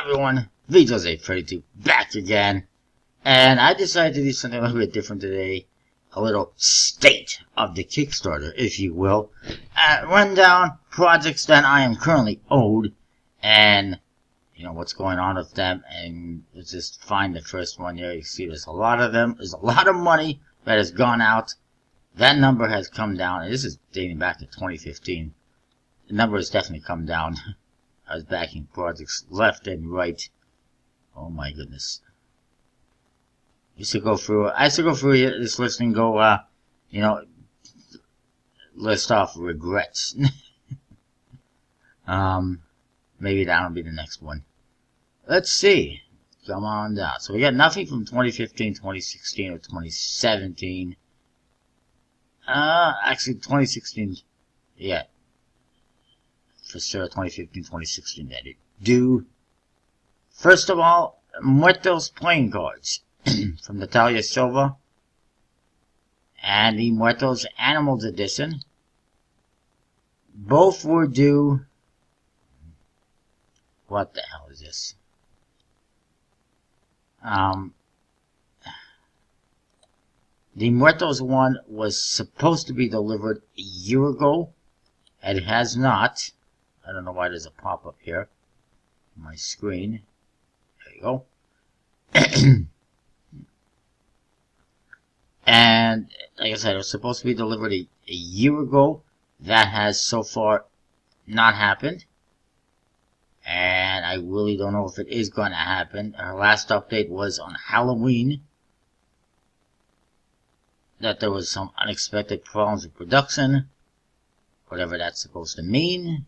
everyone? VJose32 back again, and I decided to do something a little bit different today. A little state of the Kickstarter, if you will. Run down projects that I am currently owed, and what's going on with them. And let's just find the first one here. You see, there's a lot of them. There's a lot of money that has gone out. That number has come down, and this is dating back to 2015. The number has definitely come down. I was backing projects left and right. Oh my goodness. I used to go through this list and go, list off regrets. Maybe that'll be the next one. Let's see. Come on down. So we got nothing from 2015, 2016, or 2017. Actually 2016, yeah. For sure, 2015, 2016 that it do. First of all, Muertos playing cards from Natalia Silva and the Muertos Animals Edition. Both were due. What the hell is this? The Muertos one was supposed to be delivered a year ago, and it has not. I don't know why there's a pop-up here on my screen. There you go. And like I said, it was supposed to be delivered a year ago. That has so far not happened. And I really don't know if it is going to happen. Our last update was on Halloween, that there was some unexpected problems with production. Whatever that's supposed to mean.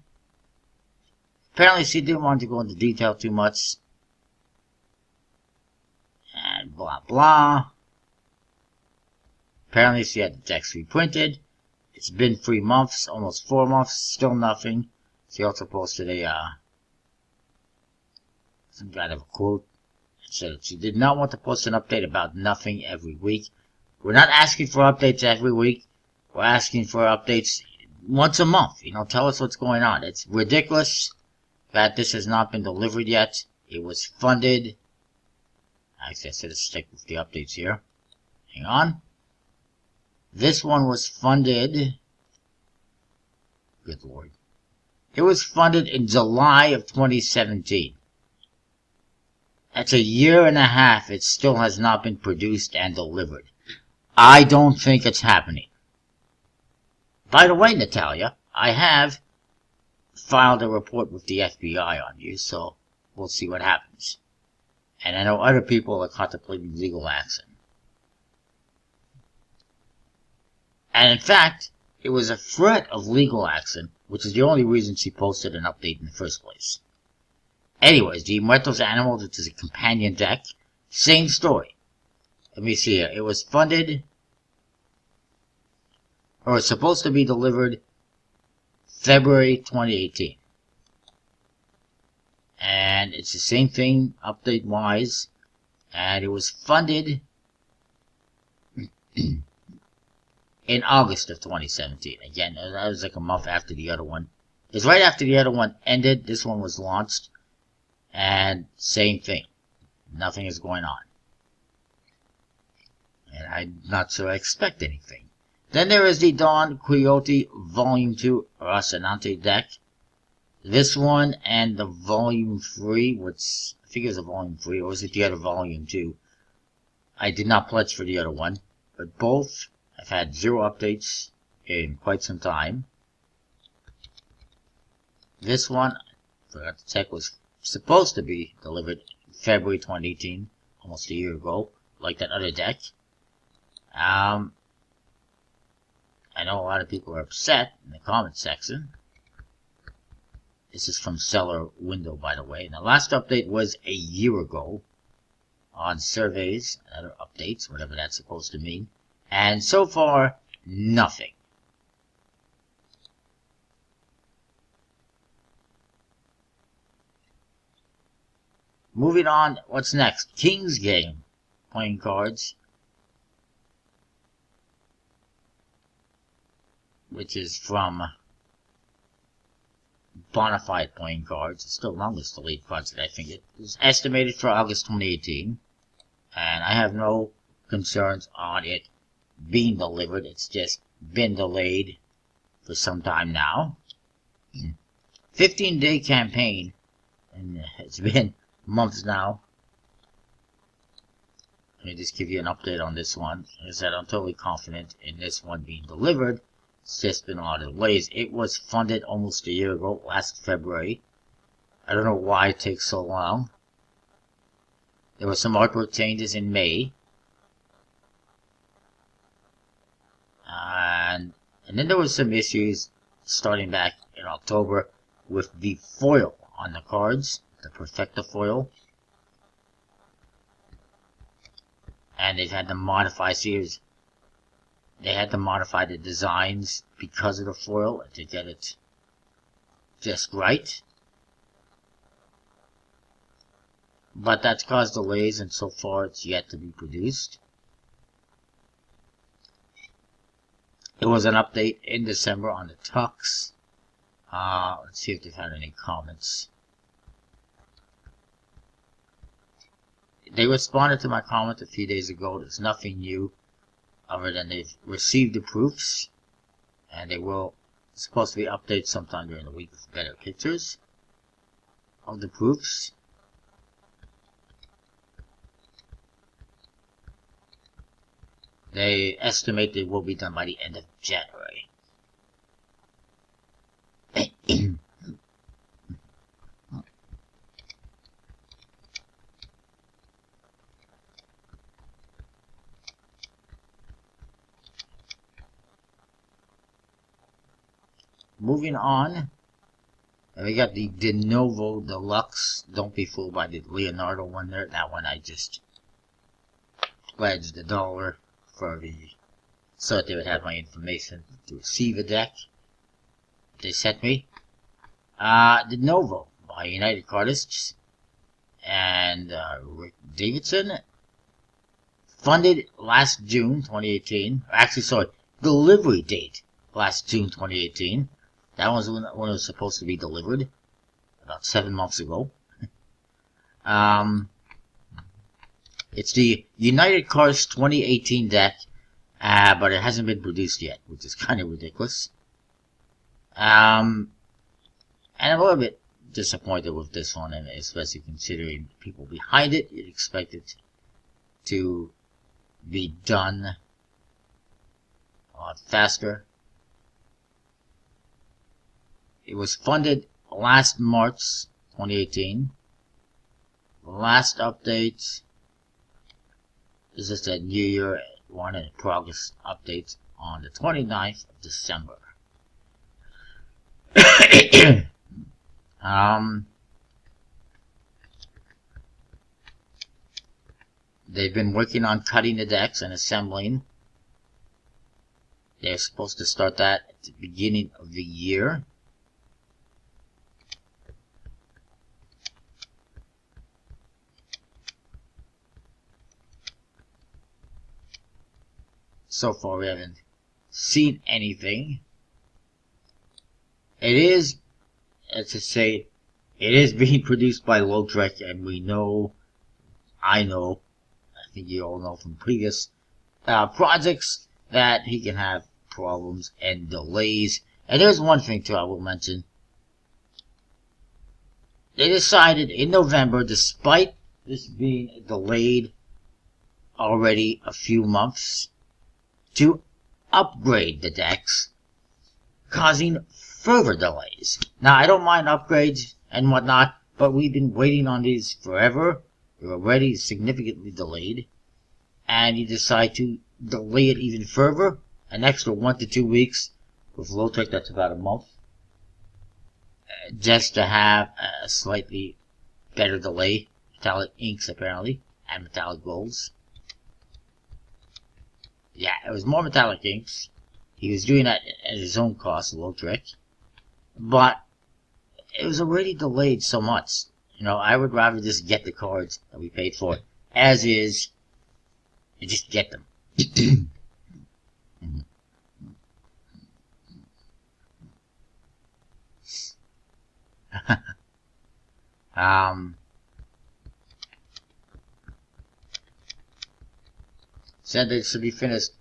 Apparently she didn't want to go into detail too much. And blah blah. Apparently she had the text reprinted. It's been 3 months, almost 4 months, still nothing. She also posted some kind of a quote. It said she did not want to post an update about nothing every week. We're not asking for updates every week. We're asking for updates once a month. Tell us what's going on. It's ridiculous that this has not been delivered yet. It was funded. Actually, I said to stick with the updates here. Hang on. This one was funded. Good Lord. It was funded in July of 2017. That's a year and a half. It still has not been produced and delivered. I don't think it's happening. By the way, Natalia, I have filed a report with the FBI on you, so we'll see what happens. And I know other people are contemplating legal action. And in fact, it was a threat of legal action, which is the only reason she posted an update in the first place. Anyways, the Muertos Animals, which is a companion deck, same story. Let me see here. It was funded, or was supposed to be delivered February 2018. And it's the same thing, update-wise. And it was funded in August of 2017. Again, that was like a month after the other one. It's right after the other one ended. This one was launched. And same thing. Nothing is going on. And I'm not sure I expect anything. Then there is the Don Quixote Volume 2 Rocinante deck. This one and the Volume 3, which I think is a Volume 3, or is it the other Volume 2? I did not pledge for the other one. But both have had 0 updates in quite some time. This one, I forgot to check, was supposed to be delivered February 2018, almost a year ago, like that other deck. I know a lot of people are upset in the comment section. This is from Seller Window, by the way. And the last update was a year ago on surveys and other updates, whatever that's supposed to mean. And so far, nothing. Moving on, what's next? King's Game. Playing cards. Which is from bona fide playing cards. It's the longest delayed project, I think. It is estimated for August 2018. And I have no concerns on it being delivered. It's just been delayed for some time now. 15-day campaign, and it's been months now. Let me just give you an update on this one. Like I said, I'm totally confident in this one being delivered. It's just been a lot of delays. It was funded almost a year ago, last February. I don't know why it takes so long. There were some artwork changes in May. And then there were some issues starting back in October with the foil on the cards, the Perfecta foil. And they've had to modify series. They had to modify the designs because of the foil to get it just right. But that's caused delays, and so far it's yet to be produced. There was an update in December on the Tux. Let's see if they've had any comments. They responded to my comment a few days ago. There's nothing new other than they've received the proofs, and they will supposed to be updated sometime during the week with better pictures of the proofs. They estimate they will be done by the end of January. Moving on, we got the De Novo Deluxe. Don't be fooled by the Leonardo one there. That one I just pledged $1 for so that they would have my information to receive a deck they sent me. De Novo by United Cardists and Rick Davidson. Funded last June 2018. Actually, sorry, delivery date last June 2018. That was when it was supposed to be delivered, about 7 months ago. It's the United Cards 2018 deck, but it hasn't been produced yet, which is kind of ridiculous. And I'm a little bit disappointed with this one, and especially considering the people behind it. You'd expect it to be done a lot faster. It was funded last March 2018. The last update is just a New Year one and progress update on the 29th of December. They've been working on cutting the decks and assembling. They're supposed to start that at the beginning of the year. So far we haven't seen anything. It is, as I say, it is being produced by Lautrec, and we know, I think you all know from previous projects that he can have problems and delays. And there's one thing too I will mention. They decided in November, despite this being delayed already a few months, to upgrade the decks, causing further delays. Now, I don't mind upgrades and whatnot, but we've been waiting on these forever. They're already significantly delayed, and you decide to delay it even further, an extra 1 to 2 weeks. With Lautrec, that's about a month, just to have a slightly better delay. Metallic inks, apparently, and metallic golds. Yeah, it was more metallic inks. He was doing that at his own cost, Lautrec. But it was already delayed so much. You know, I would rather just get the cards that we paid for as is, and just get them. Said they should be finished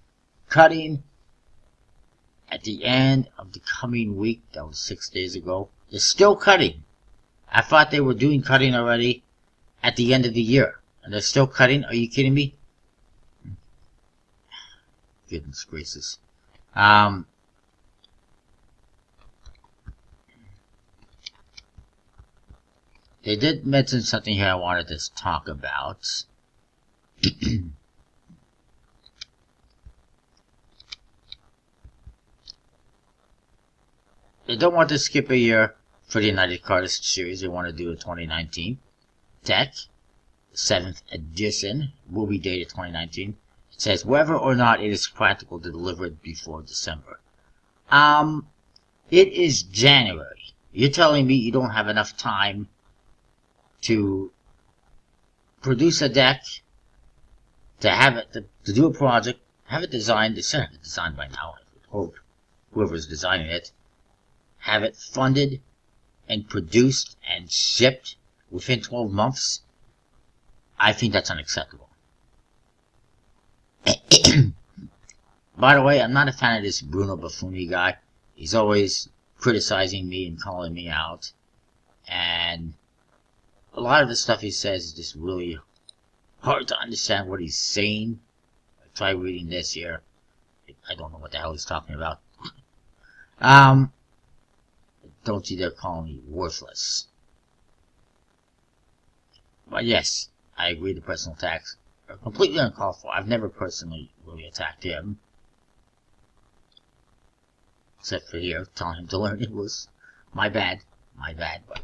cutting at the end of the coming week. That was 6 days ago. They're still cutting. I thought they were doing cutting already at the end of the year. And they're still cutting? Are you kidding me? Goodness gracious. They did mention something here I wanted to talk about. They don't want to skip a year for the United Cartist series. They want to do a 2019 deck. The 7th edition will be dated 2019. It says whether or not it is practical to deliver it before December. It is January. You're telling me you don't have enough time to produce a deck, to have it, to do a project, have it designed. They should have it designed by now, I would hope. Whoever's designing it. Have it funded and produced and shipped within 12 months, I think that's unacceptable. By the way, I'm not a fan of this Bruno Buffoni guy. He's always criticizing me and calling me out. And a lot of the stuff he says is just really hard to understand what he's saying. I tried reading this here. I don't know what the hell he's talking about. Don't you dare call me worthless. But yes, I agree the personal attacks are completely uncalled for. I've never personally really attacked him. Except for here, telling him to learn English. My bad, but...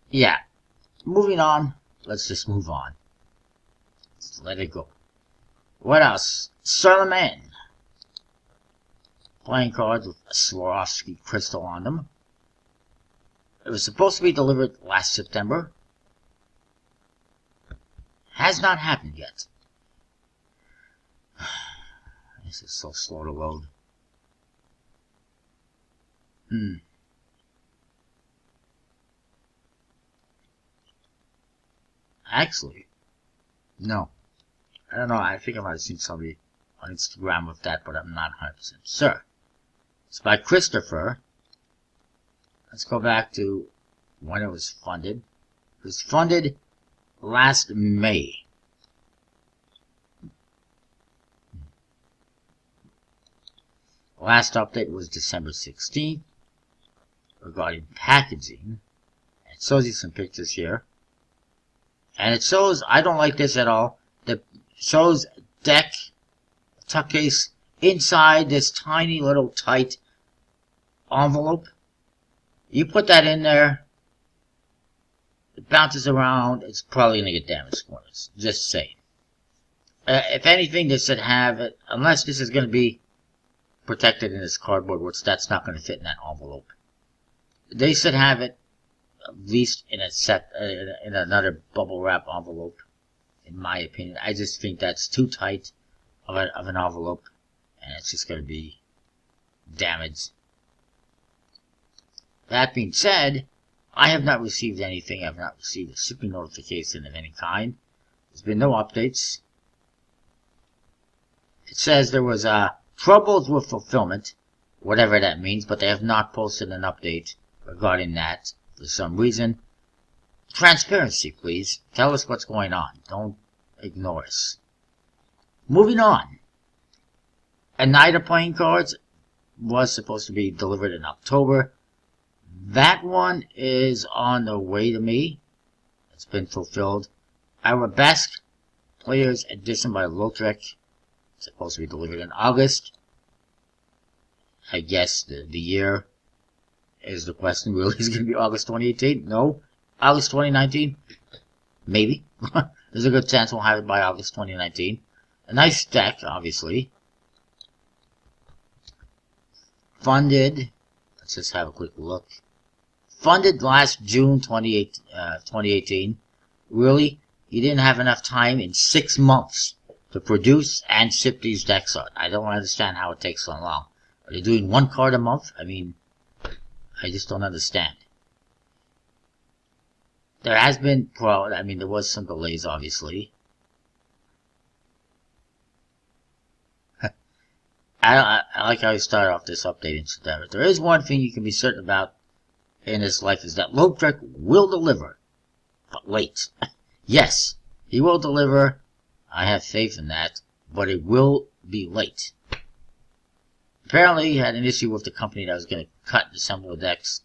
yeah. Moving on. Let's just move on. Just let it go. What else? Charlemagne. Playing cards with a Swarovski crystal on them. It was supposed to be delivered last September. Has not happened yet. This is so slow to load. Actually, no. I don't know. I think I might have seen somebody on Instagram with that, but I'm not 100% sure. It's by Christopher. Let's go back to when it was funded. It was funded last May. Last update was December 16th regarding packaging. It shows you some pictures here. And it shows, I don't like this at all, it shows deck, tuck case, inside this tiny little tight envelope. You put that in there, it bounces around, it's probably going to get damaged corners. Just saying. If anything, they should have it, unless this is going to be protected in this cardboard, which that's not going to fit in that envelope. They should have it at least in a set, in another bubble wrap envelope, in my opinion. I just think that's too tight of an envelope, and it's just going to be damaged. That being said, I have not received anything. I have not received a shipping notification of any kind. There's been no updates. It says there was troubles with fulfillment, whatever that means, but they have not posted an update regarding that for some reason. Transparency, please. Tell us what's going on. Don't ignore us. Moving on. A Night of Playing Cards was supposed to be delivered in October. That one is on the way to me. It's been fulfilled. Arabesque Players Edition by Lautrec. Supposed to be delivered in August. I guess the year is the question. Really, is it going to be August 2018? No. August 2019? Maybe. There's a good chance we'll have it by August 2019. A nice deck, obviously. Funded. Let's just have a quick look. Funded last June 2018. Really? You didn't have enough time in 6 months to produce and ship these decks out. I don't understand how it takes so long. Are they doing 1 card a month? I mean, I just don't understand. There has been, well, I mean, there was some delays, obviously. I like how you started off this update in September. There is one thing you can be certain about in this life is that Load Trek will deliver, but late. Yes, he will deliver. I have faith in that, but it will be late. Apparently, he had an issue with the company that was going to cut and assemble the decks.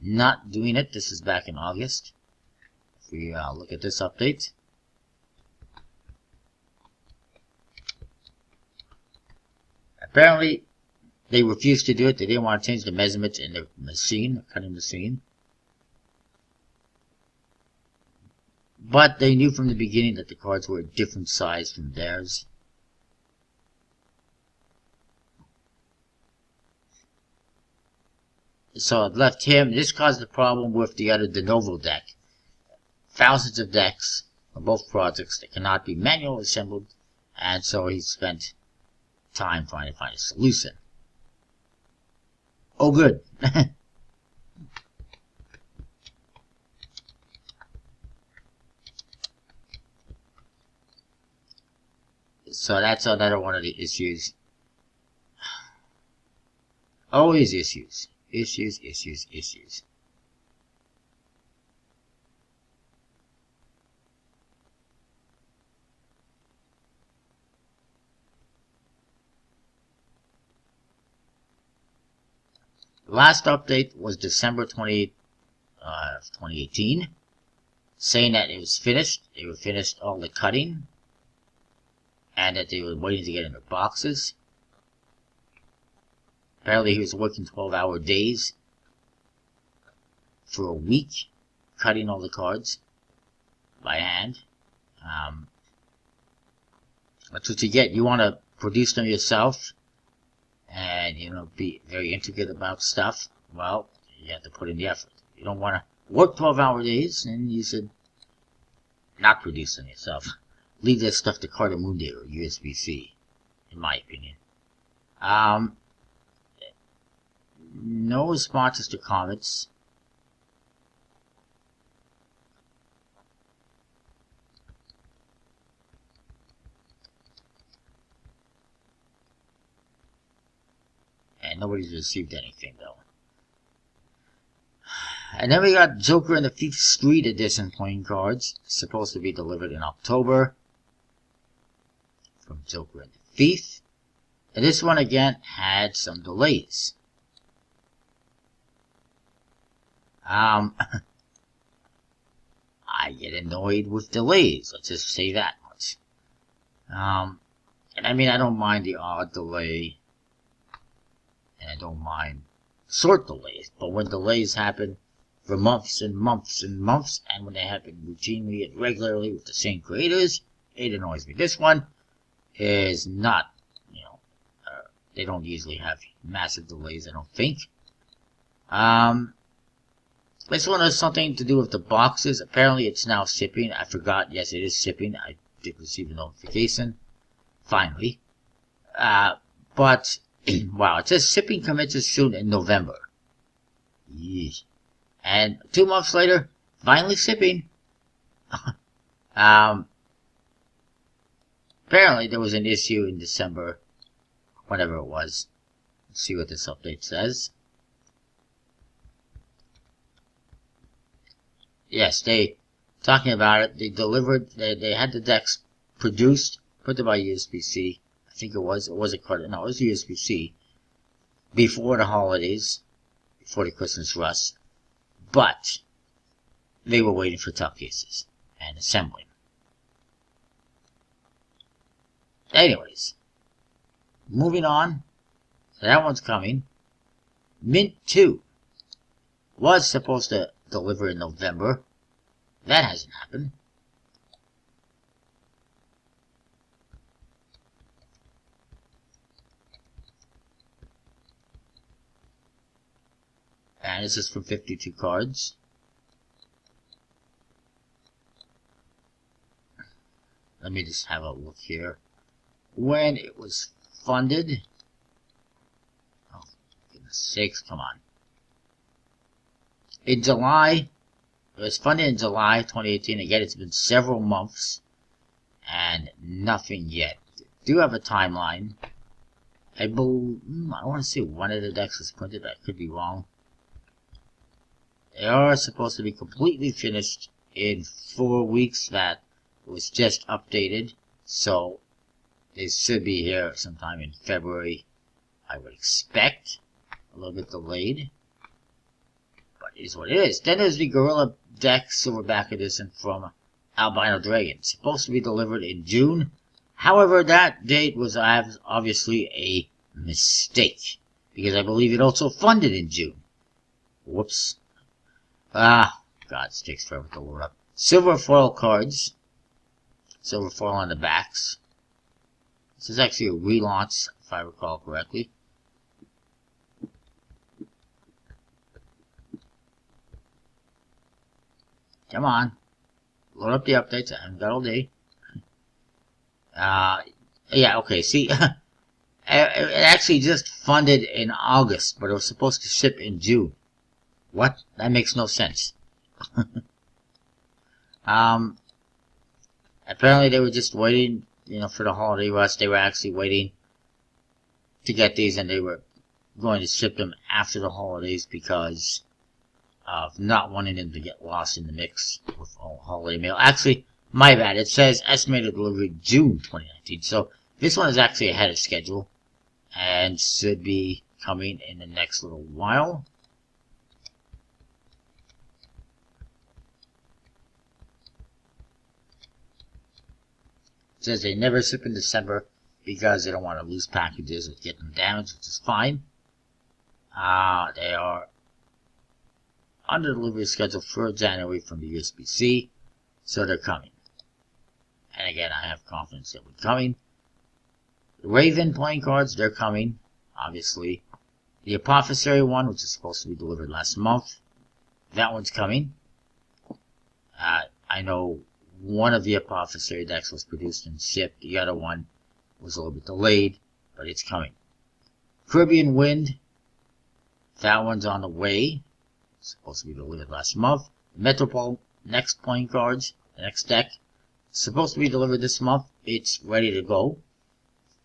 Not doing it. This is back in August. If we look at this update. Apparently, they refused to do it. They didn't want to change the measurements in the machine, the cutting machine. But they knew from the beginning that the cards were a different size from theirs. So it left him. This caused a problem with the other de novo deck. Thousands of decks on both projects that cannot be manually assembled, and so he spent time trying to find a solution. Oh, good. So that's another one of the issues. Always issues. Issues. The last update was December 28th, 2018, saying that it was finished. They were finished all the cutting, and that they were waiting to get in their boxes. Apparently he was working 12-hour days for a week, cutting all the cards by hand. That's what you get. You want to produce them yourself and, be very intricate about stuff. Well, you have to put in the effort. You don't want to work 12-hour days, and you should not produce them yourself. Leave that stuff to Carter Mundi or USB-C, in my opinion. No responses to comments. And nobody's received anything, though. And then we got Joker and the Thief Street Edition playing cards. Supposed to be delivered in October. From Joker and the Thief. And this one, again, had some delays. I get annoyed with delays. Let's just say that much. And I mean, I don't mind the odd delay. And I don't mind short delays. But when delays happen for months and months and months, and when they happen routinely and regularly with the same creators, it annoys me. This one is not, they don't usually have massive delays, I don't think. This one has something to do with the boxes. Apparently it's now shipping. I forgot. Yes, it is shipping. I did receive a notification. Finally. But, wow, it says shipping commences soon in November. Yeesh. And 2 months later, finally shipping. Apparently there was an issue in December, whatever it was. Let's see what this update says. Yes, talking about it, they delivered, they had the decks produced, put them by USB-C. I think it was a card, no, it was USB-C. Before the holidays, before the Christmas rush. But, they were waiting for top cases and assembling. Anyways, moving on. So that one's coming. Mint 2 was supposed to deliver in November. That hasn't happened. And this is for 52 cards. Let me just have a look here. When it was funded. Oh, goodness sakes, come on. In July, it was funded in July 2018. Again, it's been several months and nothing yet. Do have a timeline. I want to say one of the decks was printed. I could be wrong. They are supposed to be completely finished in 4 weeks. That was just updated, so they should be here sometime in February, I would expect. A little bit delayed, but it is what it is. Then there's the Gorilla deck Silverback Edition from Albino Dragon. Supposed to be delivered in June. However, that date was obviously a mistake, because I believe it also funded in June. Whoops. God, it takes forever to load up. Silver foil cards. Silver foil on the backs. This is actually a relaunch, if I recall correctly. Come on. Load up the updates. I haven't got all day. Yeah, okay, see, it actually just funded in August, but it was supposed to ship in June. What? That makes no sense. Apparently they were just waiting, for the holiday rush. They were actually waiting to get these, and they were going to ship them after the holidays because of not wanting them to get lost in the mix with all holiday mail. Actually, my bad. It says estimated delivery June 2019. So this one is actually ahead of schedule and should be coming in the next little while. It says they never ship in December because they don't want to lose packages or get them damaged, which is fine. They are on the delivery schedule for January from the USB-C, so they're coming. And again, I have confidence that we're coming. The Raven playing cards, they're coming, obviously. The Apothecary one, which is supposed to be delivered last month, that one's coming. I know one of the Apothecary decks was produced and shipped. The other one was a little bit delayed, but it's coming. Caribbean Wind, that one's on the way. It's supposed to be delivered last month. Metropole, next playing cards, the next deck, supposed to be delivered this month. It's ready to go.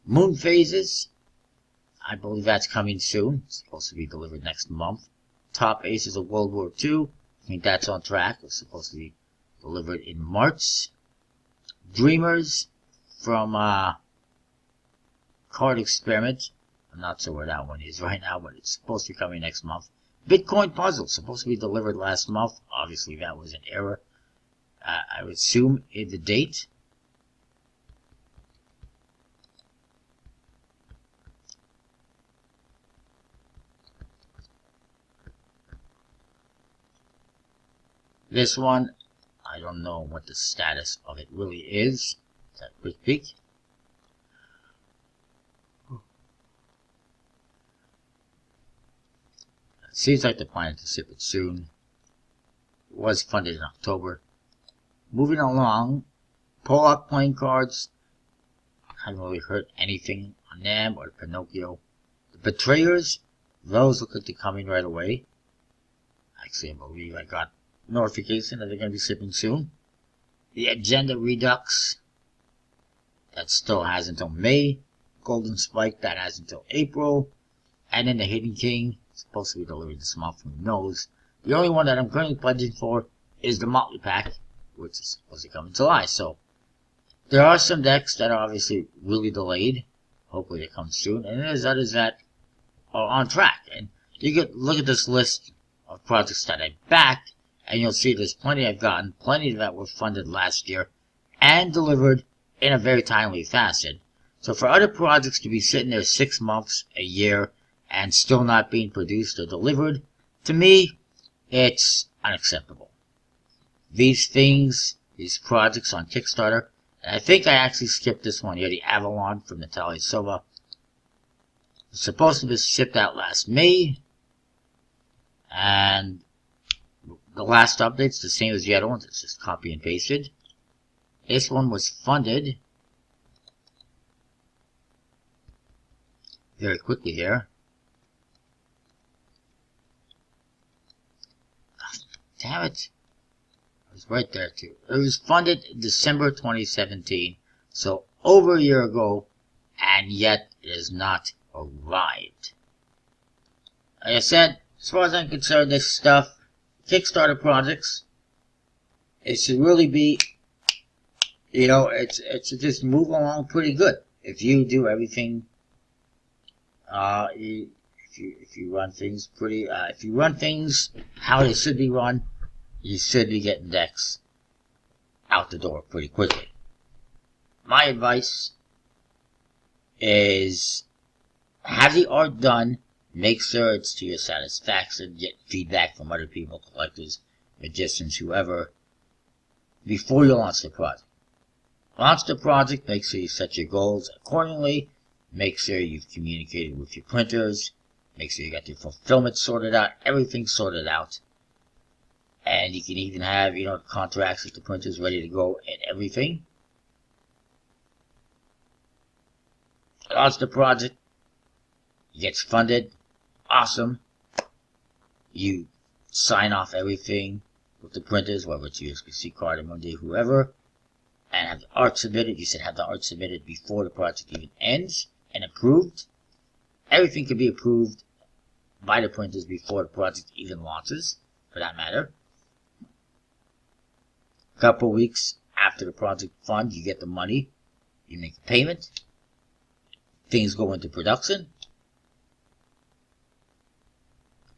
Moon Phases, I believe that's coming soon. It's supposed to be delivered next month. Top Aces of World War II, I think that's on track. It's supposed to be delivered in March. Dreamers from Card Experiment. I'm not sure where that one is right now, but it's supposed to be coming next month. Bitcoin Puzzle, supposed to be delivered last month. Obviously, that was an error. I would assume in the date. This one, I don't know what the status of it really is. Let's have a quick peek. It seems like they're planning to ship it soon. It was funded in October. Moving along, Pollock playing cards. Haven't really heard anything on them or the Pinocchio. The Betrayers, those look like they're coming right away. Actually, I believe I got notification that they're going to be shipping soon. The Agenda Redux, that still has until May. Golden Spike, that has until April. And then the Hidden King, supposed to be delivered this month, who knows. The only one that I'm currently pledging for is the Motley Pack, which is supposed to come in July. So there are some decks that are obviously really delayed. Hopefully they come soon. And there's others that are on track. And you could look at this list of projects that I backed, and you'll see there's plenty I've gotten, plenty that were funded last year and delivered in a very timely fashion. So for other projects to be sitting there 6 months, a year, and still not being produced or delivered, to me, it's unacceptable. These things, these projects on Kickstarter, and I think I actually skipped this one here, the Avalon from Natalia Silva. It's supposed to be shipped out last May, and the last update's the same as the other ones. It's just copy and pasted. This one was funded very quickly here. Damn it. It was right there too. It was funded December 2017, so over a year ago, and yet it has not arrived. Like I said, as far as I'm concerned, this stuff, Kickstarter projects, it should really be, it should just move along pretty good. If you do everything, if you run things if you run things how they should be run, you should be getting decks out the door pretty quickly. My advice is have the art done, make sure it's to your satisfaction, get feedback from other people, collectors, magicians, whoever, before you launch the project. Launch the project, make sure you set your goals accordingly, make sure you've communicated with your printers, make sure you got your fulfillment sorted out, everything sorted out. And you can even have, contracts with the printers ready to go and everything. Launch the project, it gets funded, awesome. You sign off everything with the printers, whether it's USB-C card or Monday, whoever, and have the art submitted. You should have the art submitted before the project even ends and approved. Everything can be approved by the printers before the project even launches, for that matter. A couple weeks after the project fund, you get the money, you make a payment, things go into production.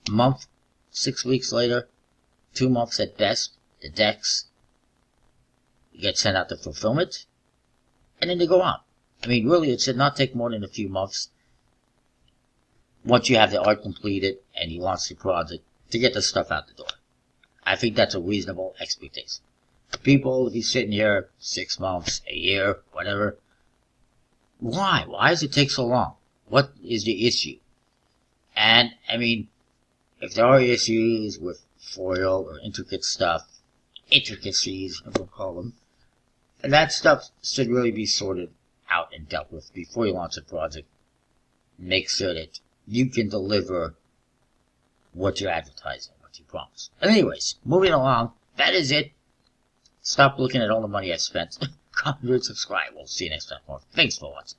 A month, 6 weeks later, 2 months at best, the decks get sent out to fulfillment, and then they go out. I mean, really, it should not take more than a few months once you have the art completed and you launch the project to get the stuff out the door. I think that's a reasonable expectation. People will be sitting here 6 months, a year, whatever. Why? Why does it take so long? What is the issue? And, I mean, if there are issues with foil or intricate stuff, intricacies, we'll call them, and that stuff should really be sorted out and dealt with before you launch a project. Make sure that you can deliver what you're advertising, what you promise. But anyways, moving along, that is it. Stop looking at all the money I spent. Comment, subscribe. We'll see you next time. Thanks for watching.